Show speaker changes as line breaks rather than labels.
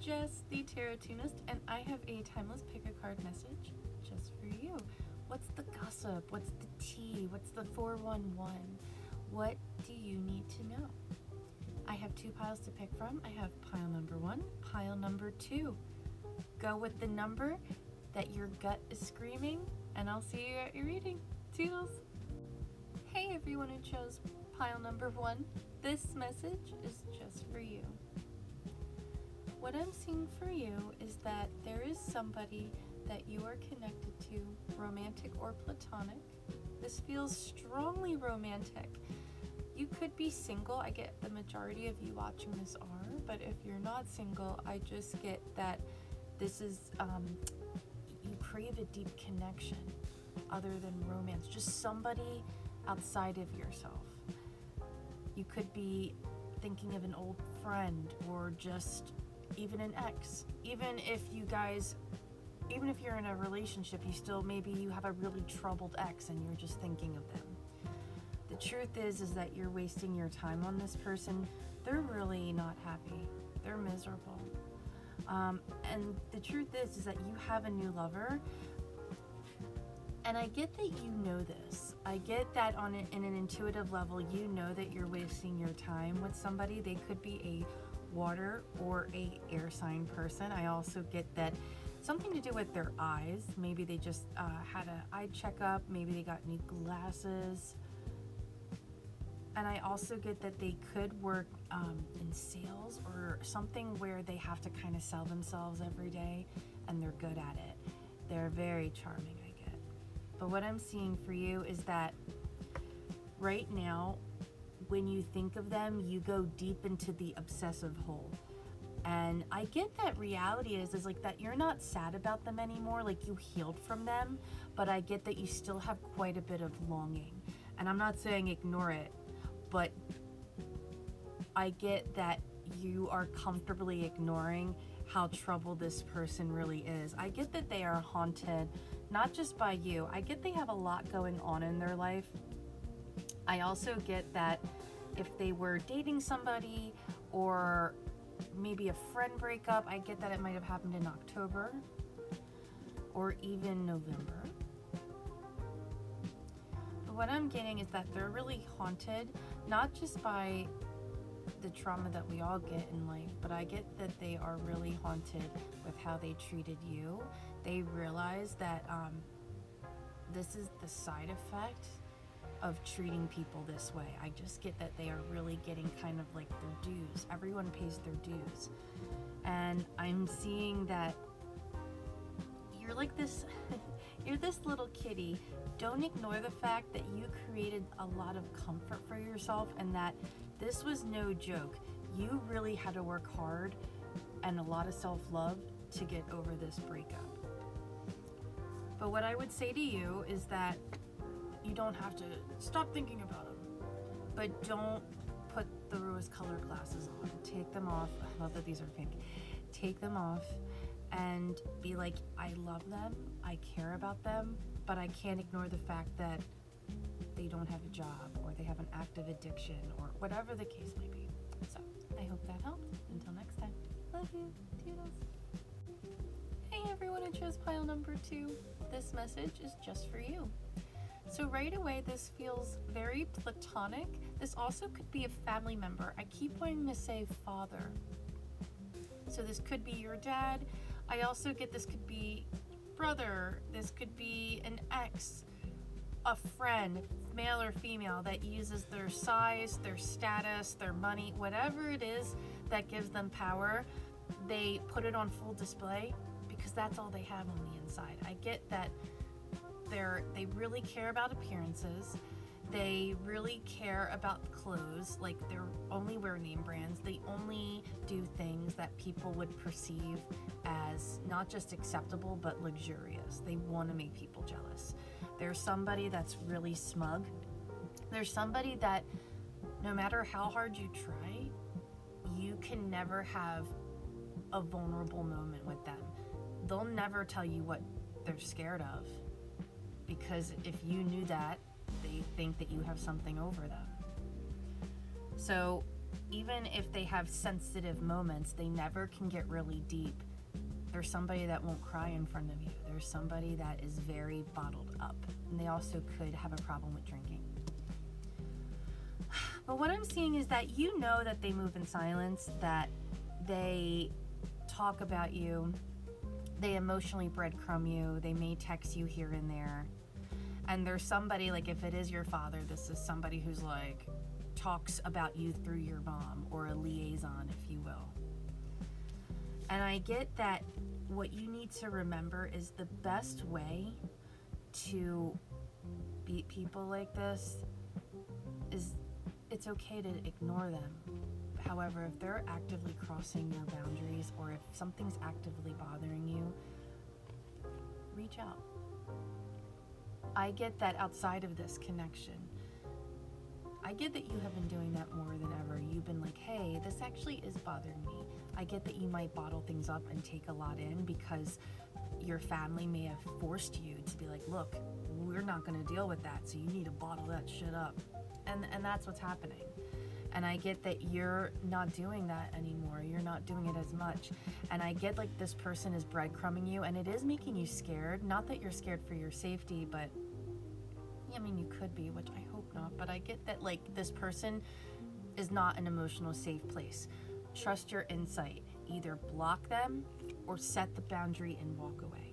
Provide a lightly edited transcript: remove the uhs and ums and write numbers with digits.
Jess, the Tarotunist, and I have a timeless pick-a-card message just for you. What's the gossip? What's the tea? What's the 411? What do you need to know? I have 2 piles to pick from. I have pile number 1, pile number 2. Go with the number that your gut is screaming, and I'll see you at your reading. Toodles! Hey everyone who chose pile number 1. This message is just for you. What I'm seeing for you is that there is somebody that you are connected to, romantic or platonic. This feels strongly romantic. You could be single. I get the majority of you watching this are, but if you're not single, I just get that this is, you crave a deep connection other than romance, just somebody outside of yourself. You could be thinking of an old friend or just even an ex. Even if you're in a relationship, maybe you have a really troubled ex and you're just thinking of them. The truth is that you're wasting your time on this person. They're really not happy. They're miserable. And the truth is that you have a new lover. And I get that you know this. I get that in an intuitive level, you know that you're wasting your time with somebody. They could be a water or a air sign person. I also get that something to do with their eyes. Maybe they just had an eye checkup. Maybe they got new glasses. And I also get that they could work in sales or something where they have to kind of sell themselves every day, and they're good at it. They're very charming, I get. But what I'm seeing for you is that right now, when you think of them, you go deep into the obsessive hole. And I get that reality is like that you're not sad about them anymore, like you healed from them, but I get that you still have quite a bit of longing. And I'm not saying ignore it, but I get that you are comfortably ignoring how troubled this person really is. I get that they are haunted, not just by you. I get they have a lot going on in their life. I also get that if they were dating somebody or maybe a friend breakup, I get that it might have happened in October or even November. But what I'm getting is that they're really haunted, not just by the trauma that we all get in life, but I get that they are really haunted with how they treated you. They realize that this is the side effect of treating people this way. I just get that they are really getting kind of like their dues. Everyone pays their dues. And I'm seeing that you're like this, you're this little kitty. Don't ignore the fact that you created a lot of comfort for yourself and that this was no joke. You really had to work hard and a lot of self-love to get over this breakup. But what I would say to you is that you don't have to stop thinking about them, but don't put the rose-colored glasses on. Take them off. I love that these are pink. Take them off and be like, I love them, I care about them, but I can't ignore the fact that they don't have a job or they have an active addiction or whatever the case may be. So I hope that helped. Until next time, love you, toodles. Hey everyone who chose pile number 2. This message is just for you. So right away, this feels very platonic. This also could be a family member. I keep wanting to say father. So this could be your dad. I also get this could be brother. This could be an ex, a friend, male or female, that uses their size, their status, their money, whatever it is that gives them power. They put it on full display because that's all they have on the inside. I get that they really care about appearances. They really care about clothes. Like, they only wear name brands. They only do things that people would perceive as not just acceptable, but luxurious. They want to make people jealous. There's somebody that's really smug. There's somebody that no matter how hard you try, you can never have a vulnerable moment with them. They'll never tell you what they're scared of, because if you knew that, they think that you have something over them. So even if they have sensitive moments, they never can get really deep. There's somebody that won't cry in front of you. There's somebody that is very bottled up. And they also could have a problem with drinking. But what I'm seeing is that you know that they move in silence, that they talk about you, they emotionally breadcrumb you, they may text you here and there. And there's somebody, like if it is your father, this is somebody who's like talks about you through your mom, or a liaison, if you will. And I get that what you need to remember is the best way to beat people like this is it's okay to ignore them. However, if they're actively crossing your boundaries, or if something's actively bothering you, reach out. I get that outside of this connection, I get that you have been doing that more than ever. You've been like, hey, this actually is bothering me. I get that you might bottle things up and take a lot in because your family may have forced you to be like, look, we're not going to deal with that, so you need to bottle that shit up. And that's what's happening. And I get that you're not doing that anymore. You're not doing it as much. And I get like this person is breadcrumbing you, and it is making you scared. Not that you're scared for your safety, but I mean, you could be, which I hope not. But I get that like this person is not an emotional safe place. Trust your insight. Either block them or set the boundary and walk away.